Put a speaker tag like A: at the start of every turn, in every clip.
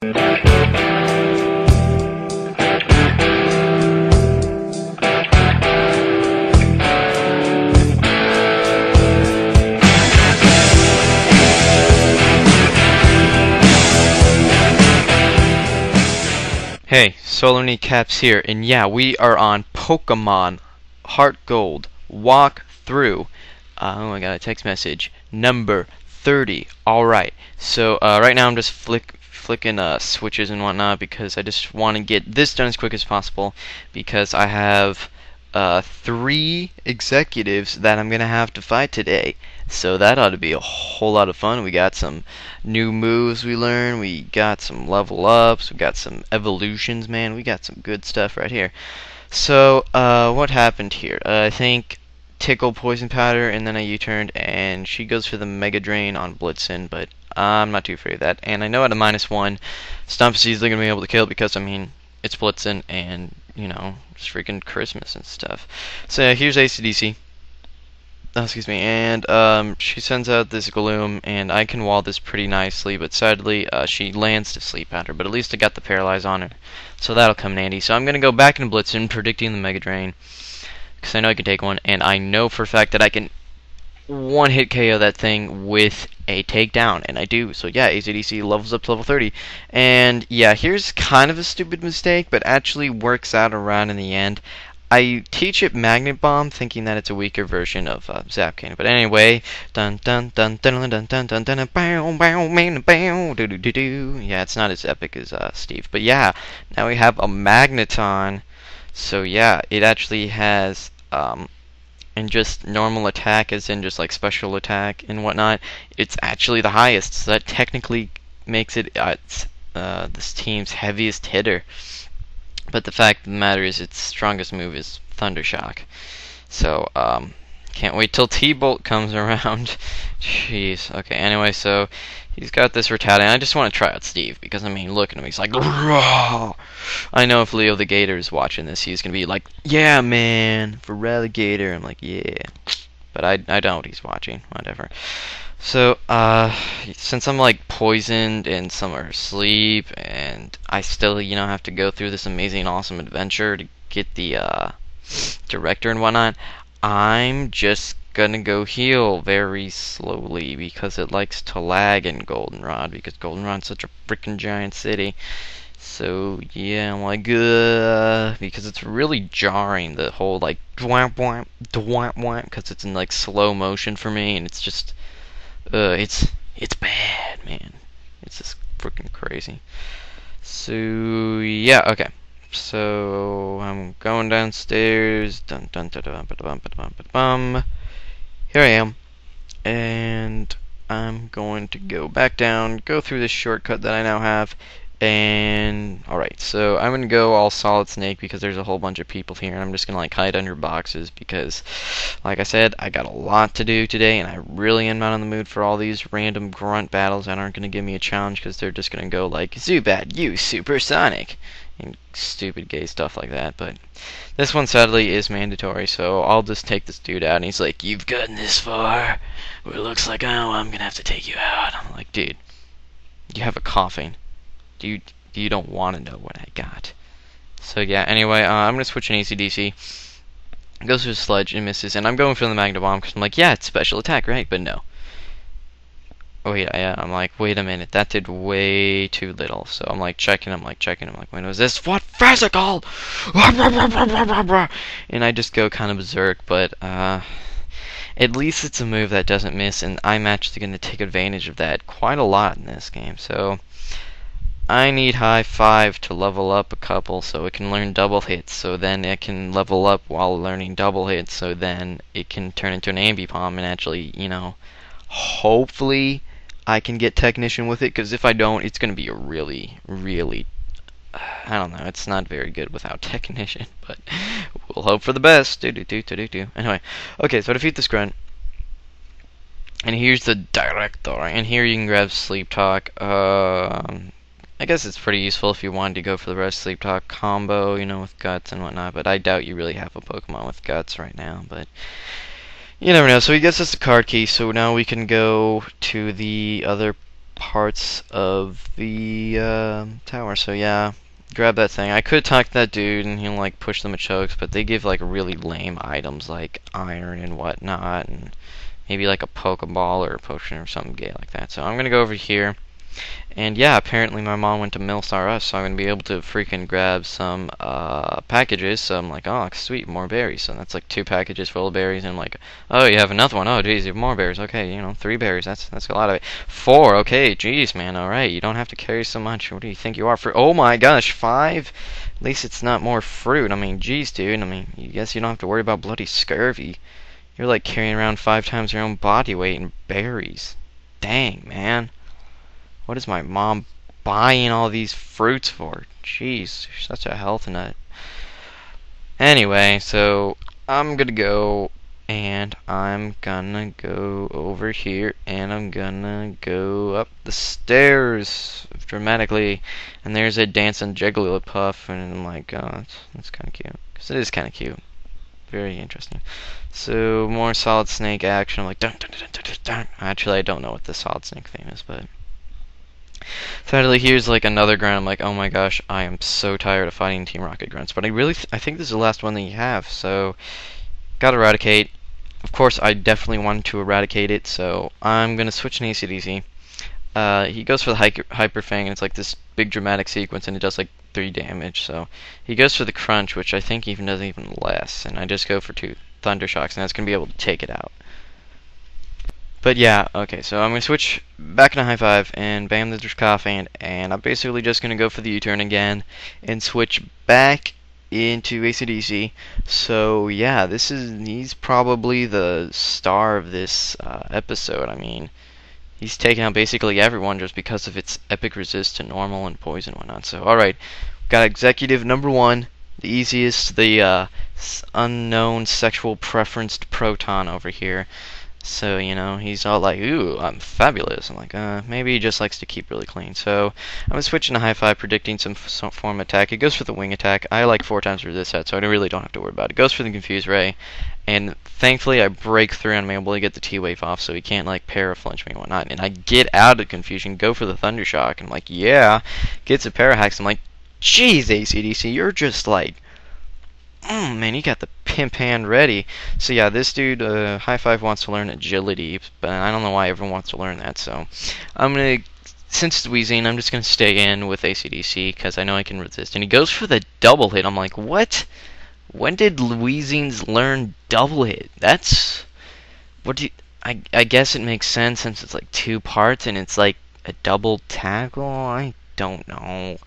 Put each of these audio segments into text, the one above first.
A: Hey, Solar Kneecaps here, and yeah, we are on Pokemon Heart Gold Walkthrough. Oh, I got a text message. Number 30. Alright, so right now I'm just flicking switches and whatnot because I just want to get this done as quick as possible because I have 3 executives that I'm going to have to fight today. So that ought to be a whole lot of fun. We got some new moves we learned. We got some level ups. We got some evolutions, man. We got some good stuff right here. So, what happened here? I think Tickle Poison Powder, and then I U-turned, and she goes for the Mega Drain on Blastin, but I'm not too afraid of that. And I know at a -1, Stomp is easily going to be able to kill because, I mean, it's Blastin, and, you know, it's freaking Christmas and stuff. So, here's AC/DC. Oh, excuse me, and she sends out this gloom, and I can wall this pretty nicely, but sadly she lands to Sleep Powder, but at least I got the Paralyze on her, so that'll come in handy. So I'm going to go back into Blitzen, predicting the Mega Drain, because I know I can take one, and I know for a fact that I can one-hit KO that thing with a takedown, and I do. So yeah, AC/DC levels up to level 30, and yeah, here's kind of a stupid mistake, but actually works out around in the end. I teach it Magnet Bomb, thinking that it's a weaker version of Zapcan. But anyway, dun dun dun dun dun dun dun dun bow bow man bow do do do do. Yeah, it's not as epic as Steve, but yeah, now we have a Magneton. So yeah, it actually has and just normal attack, as in just like special attack and whatnot. It's actually the highest, so that technically makes it this team's heaviest hitter. But the fact of the matter is, its strongest move is Thunder Shock. So, can't wait till T-Bolt comes around. Jeez. Okay, anyway, so he's got this Rattata, and I just want to try out Steve, because, I mean, look at him, he's like, Rah! I know if Leo the Gator is watching this, he's going to be like, yeah, man, for Relegator. I'm like, yeah. But I don't, he's watching, whatever. So, since I'm like poisoned and some are asleep, and I still, you know, have to go through this amazing, awesome adventure to get the director and whatnot, I'm just gonna go heal very slowly because it likes to lag in Goldenrod, because Goldenrod's such a freaking giant city. So yeah, I'm like, because it's really jarring, the whole like dwamp wamp dwamp wamp, because it's in like slow motion for me, and it's just. It's bad, man. It's just freaking crazy. So yeah, okay. So I'm going downstairs. Dun dun dun dun dun dun dun dun dun. Here I am, and I'm going to go back down, go through this shortcut that I now have. And alright, so I'm gonna go all Solid Snake because there's a whole bunch of people here, and I'm just gonna like hide under boxes because, like I said, I got a lot to do today, and I really am not in the mood for all these random grunt battles that aren't gonna give me a challenge, because they're just gonna go like, Zubat, you supersonic, and stupid gay stuff like that. But this one sadly is mandatory, so I'll just take this dude out, and he's like, you've gotten this far, well, it looks like, oh, I'm gonna have to take you out. I'm like, dude, you have a coughing. You don't want to know what I got. So yeah, anyway, I'm going to switch an AC/DC. Goes for a Sludge and misses, and I'm going for the Magna Bomb because I'm like, yeah, it's special attack, right? But no. Oh yeah, I'm like, wait a minute, that did way too little. So I'm like checking, I'm like, when was this? What physical? And I just go kind of berserk, but at least it's a move that doesn't miss, and I'm actually going to take advantage of that quite a lot in this game. So I need high 5 to level up a couple so it can learn double hits, so then it can level up while learning double hits, so then it can turn into an Ambipom and actually, you know, hopefully I can get Technician with it, because if I don't, it's going to be a really, really, I don't know, it's not very good without Technician, but we'll hope for the best. Anyway, okay, so defeat this grunt. And here's the Director, and here you can grab Sleep Talk. I guess it's pretty useful if you wanted to go for the rest Sleep Talk combo, you know, with Guts and whatnot, but I doubt you really have a Pokemon with Guts right now, but you never know. So he gets us the card key, so now we can go to the other parts of the tower. So yeah, grab that thing. I could talk to that dude and he'll like push them with chokes, but they give like really lame items like iron and whatnot, and maybe like a Pokeball or a potion or something gay like that. So I'm gonna go over here. And yeah, apparently my mom went to Millstar Us, so I'm gonna be able to freaking grab some packages. So I'm like, oh sweet, more berries. So that's like 2 packages full of berries, and I'm like, oh, you have another one. Oh geez, you have more berries. Okay, 3 berries. That's a lot of it. 4. Okay, geez, man. All right, you don't have to carry so much. What do you think you are? Oh my gosh, 5. At least it's not more fruit. I mean, geez, dude. I mean, you guess you don't have to worry about bloody scurvy. You're like carrying around 5 times your own body weight in berries. Dang, man. What is my mom buying all these fruits for? Jeez, you're such a health nut. Anyway, so I'm gonna go, and I'm gonna go over here, and I'm gonna go up the stairs dramatically, and there's a dancing Jigglypuff, and I'm like, oh, that's kind of cute, because it is kind of cute. Very interesting. So, more Solid Snake action. I'm like, dun, dun, dun, dun, dun, dun. Actually, I don't know what the Solid Snake theme is, but sadly, here's like another grunt. I'm like, oh my gosh, I am so tired of fighting Team Rocket grunts. But I think this is the last one that you have. So, gotta eradicate. Of course, I definitely wanted to eradicate it. So I'm gonna switch to AC/DC. He goes for the Hyper Fang, and it's like this big dramatic sequence, and it does like 3 damage. So he goes for the Crunch, which I think even does even less. And I just go for 2 Thunder Shocks, and that's gonna be able to take it out. But yeah, okay, so I'm going to switch back into High Five, and bam, there's Coffee, and I'm basically just going to go for the U-turn again, and switch back into AC/DC. So yeah, he's probably the star of this episode. I mean, he's taken out basically everyone just because of its epic resist to normal and poison and whatnot. So alright, got executive number 1, the easiest, the unknown sexual preferenced Proton over here. So, he's all like, ooh, I'm fabulous. I'm like, maybe he just likes to keep really clean. So, I'm going to switch into High Five, predicting some form of attack. It goes for the wing attack. I like 4 times for this set, so I really don't have to worry about it. It goes for the Confuse Ray. And thankfully, I break through and I'm able to get the T-Wave off, so he can't, like, para-flinch me and whatnot. And I get out of confusion, go for the Thunder Shock. And I'm like, yeah. Gets a para-hacks. I'm like, jeez, AC/DC, you're just like, man, you got the pimp hand ready. So yeah, this dude, High Five, wants to learn agility, but I don't know why everyone wants to learn that. So since it's wheezing, I'm just gonna stay in with AC/DC because I know I can resist. And he goes for the double hit. I'm like, what? When did Wheezings learn double hit? I guess it makes sense since it's like 2 parts and it's like a double tackle. I don't know.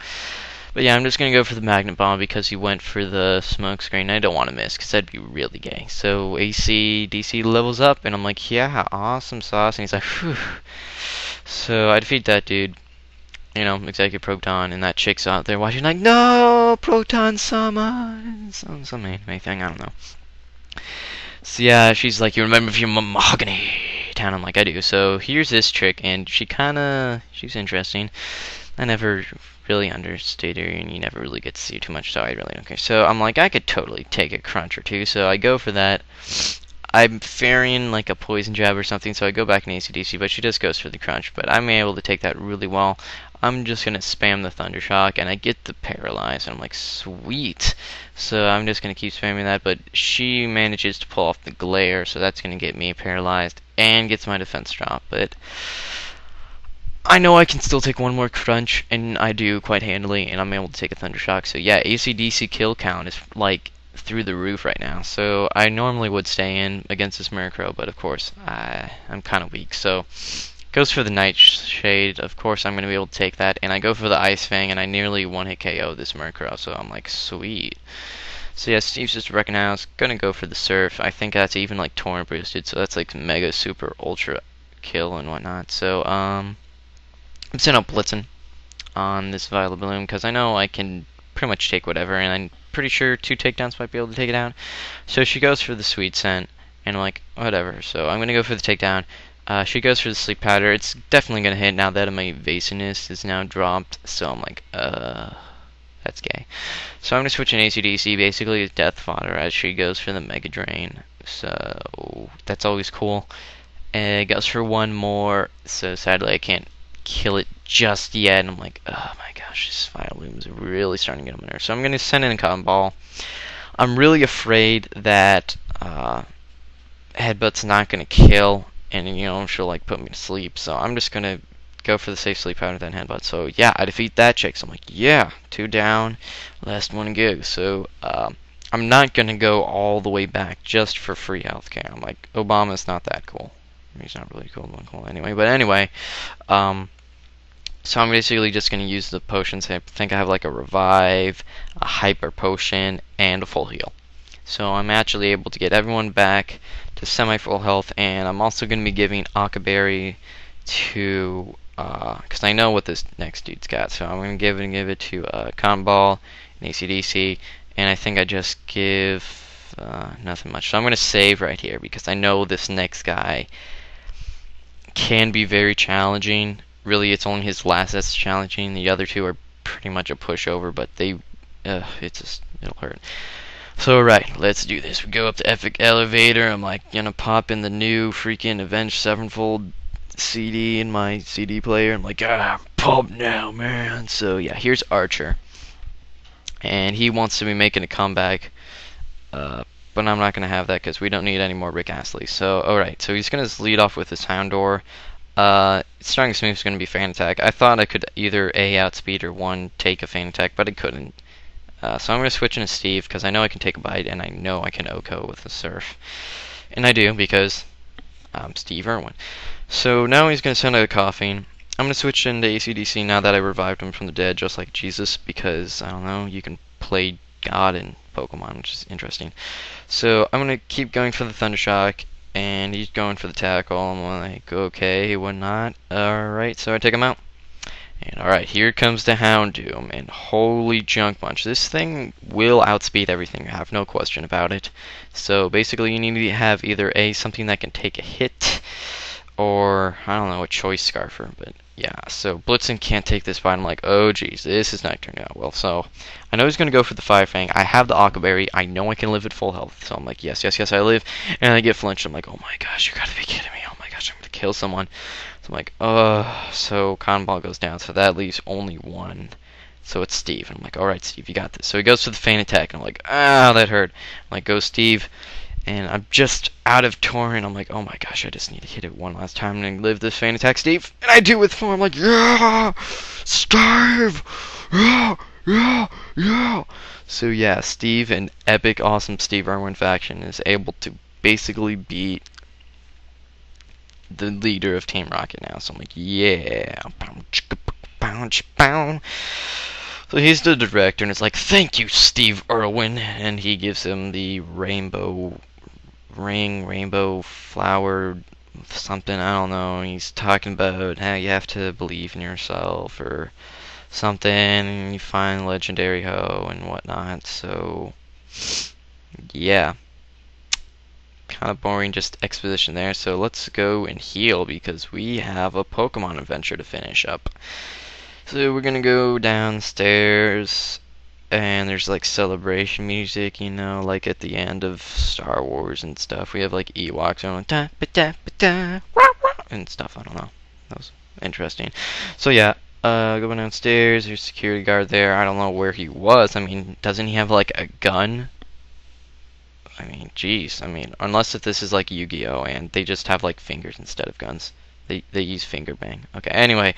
A: But yeah, I'm just going to go for the Magnet Bomb because he went for the smoke screen. I don't want to miss because that'd be really gay. So AC/DC levels up, and I'm like, yeah, awesome sauce. And he's like, phew. So I defeat that dude. Executive Proton, and that chick's out there watching like, no, Proton summon. Some anime thing, I don't know. So yeah, she's like, you remember from Mahogany Town? I'm like, I do. So here's this chick, and she's interesting. I never really understood her, and you never really get to see too much, so I really don't care. So I'm like, I could totally take a Crunch or 2, so I go for that. I'm fearing like a Poison Jab or something, so I go back in AC/DC, but she just goes for the Crunch, but I'm able to take that really well. I'm just going to spam the Thunder Shock, and I get the Paralyze, and I'm like, sweet. So I'm just going to keep spamming that, but she manages to pull off the Glare, so that's going to get me paralyzed, and gets my defense drop, but I know I can still take one more Crunch, and I do quite handily, and I'm able to take a Thunder Shock. So yeah, AC/DC kill count is like through the roof right now. So I normally would stay in against this Murkrow, but of course I'm kind of weak. So goes for the Nightshade. Of course I'm going to be able to take that, and I go for the Ice Fang, and I nearly one-hit KO this Murkrow. So I'm like, sweet. So yeah, Steve's just recognized. Gonna go for the Surf. I think that's even like Torrent boosted, so that's like mega super ultra kill and whatnot. So I'm sending out Blitzen on this Violet Balloon because I know I can pretty much take whatever, and I'm pretty sure 2 takedowns might be able to take it down. So she goes for the Sweet Scent, and I'm like, whatever. So I'm going to go for the takedown. She goes for the Sleep Powder. It's definitely going to hit now that my evasiveness is now dropped. So I'm like, that's gay. So I'm going to switch in AC/DC, basically Death Fodder, as she goes for the Mega Drain. So that's always cool. And it goes for one more, so sadly I can't kill it just yet. And I'm like, oh my gosh, this Vialoom is really starting to get on my nerves. So I'm going to send in a Cotton Ball. I'm really afraid that Headbutt's not going to kill, and you know, she'll like put me to sleep. So I'm just going to go for the safe sleep pattern then Headbutt. So yeah, I defeat that chick. So I'm like, yeah, 2 down, last one to go. So I'm not going to go all the way back just for free healthcare. I'm like, Obama's not that cool. He's not really cool anyway. But anyway, so I'm basically just going to use the potions. I think I have like a revive, a hyper potion, and a full heal. So I'm actually able to get everyone back to semi-full health, and I'm also going to be giving Akaberry to, because I know what this next dude's got. So I'm going to give it to Cotton Ball and AC/DC, and I think I just give nothing much. So I'm going to save right here because I know this next guy can be very challenging. Really, it's only his last that's challenging. The other two are pretty much a pushover, but they, it'll hurt. So, right, let's do this. We go up the Epic Elevator. I'm like, gonna pop in the new freaking Avenged Sevenfold CD in my CD player. I'm like, pump now, man. So, yeah, here's Archer. And he wants to be making a comeback. But I'm not gonna have that because we don't need any more Rick Astley. So, alright, so he's gonna lead off with his Houndour. Starting smooth is going to be Fan Attack. I thought I could either A outspeed or 1 take a Fan Attack, but I couldn't. So I'm going to switch into Steve because I know I can take a bite and I know I can OHKO with the Surf. And I do because I'm Steve Irwin. So now he's going to send out a Coughing. I'm going to switch into AC/DC now that I revived him from the dead just like Jesus because, I don't know, you can play God in Pokemon, which is interesting. So I'm going to keep going for the Thundershock. And he's going for the tackle. I'm like, okay, what not? Alright, so I take him out. And alright, here comes the Houndoom. And holy junk bunch. This thing will outspeed everything. I have no question about it. So basically, you need to have either something that can take a hit, or, I don't know, a Choice Scarfer. But yeah, so Blitzen can't take this fight. I'm like, oh geez, this is not turning out well. So I know he's going to go for the Fire Fang. I have the Akaberry. I know I can live at full health. So I'm like, yes, I live. And I get flinched. I'm like, oh my gosh, you gotta be kidding me. Oh my gosh, I'm going to kill someone. So I'm like, so Cotton Ball goes down. So that leaves only one. So it's Steve. And I'm like, alright, Steve, you got this. So he goes for the Feint Attack. And I'm like, that hurt. I'm like, go, Steve. And I'm just out of Torrent. I'm like, oh my gosh, I just need to hit it one last time and live this Feint Attack, Steve. And I do with 4. I'm like, yeah, Steve, yeah. So yeah, Steve, an epic, awesome Steve Irwin faction, is able to basically beat the leader of Team Rocket now. So I'm like, yeah. So he's the director, and it's like, thank you, Steve Irwin. And he gives him the rainbow ring, rainbow flower, something, I don't know. He's talking about how you have to believe in yourself or something, and you find legendary hoe and whatnot. So yeah, kind of boring, just exposition there. So let's go and heal because we have a Pokemon adventure to finish up. So we're gonna go downstairs, and there's like celebration music, you know, like at the end of Star Wars and stuff. We have like Ewoks going da ba da ba da rah, rah, and stuff. I don't know. That was interesting. So yeah, going downstairs. There's a security guard there. I don't know where he was. I mean, doesn't he have like a gun? I mean, jeez. I mean, unless if this is like Yu-Gi-Oh! And they just have like fingers instead of guns. They use finger bang. Okay, anyway.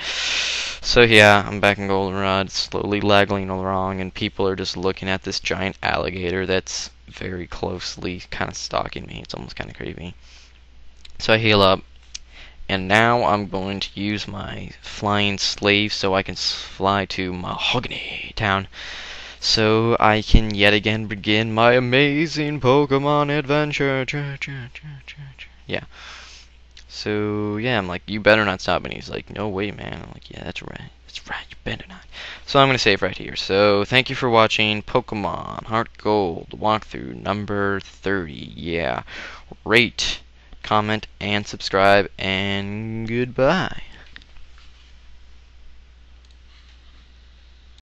A: So yeah, I'm back in Goldenrod, slowly lagging along, and people are just looking at this giant alligator that's very closely kind of stalking me. It's almost kind of creepy. So I heal up, and now I'm going to use my flying slave so I can fly to Mahogany Town, so I can yet again begin my amazing Pokemon adventure. Yeah. So yeah, I'm like, you better not stop. And he's like, no way, man. I'm like, yeah, that's right, you better not. So I'm gonna save right here. So thank you for watching Pokemon Heart Gold walkthrough number 30. Yeah, rate, comment, and subscribe, and goodbye.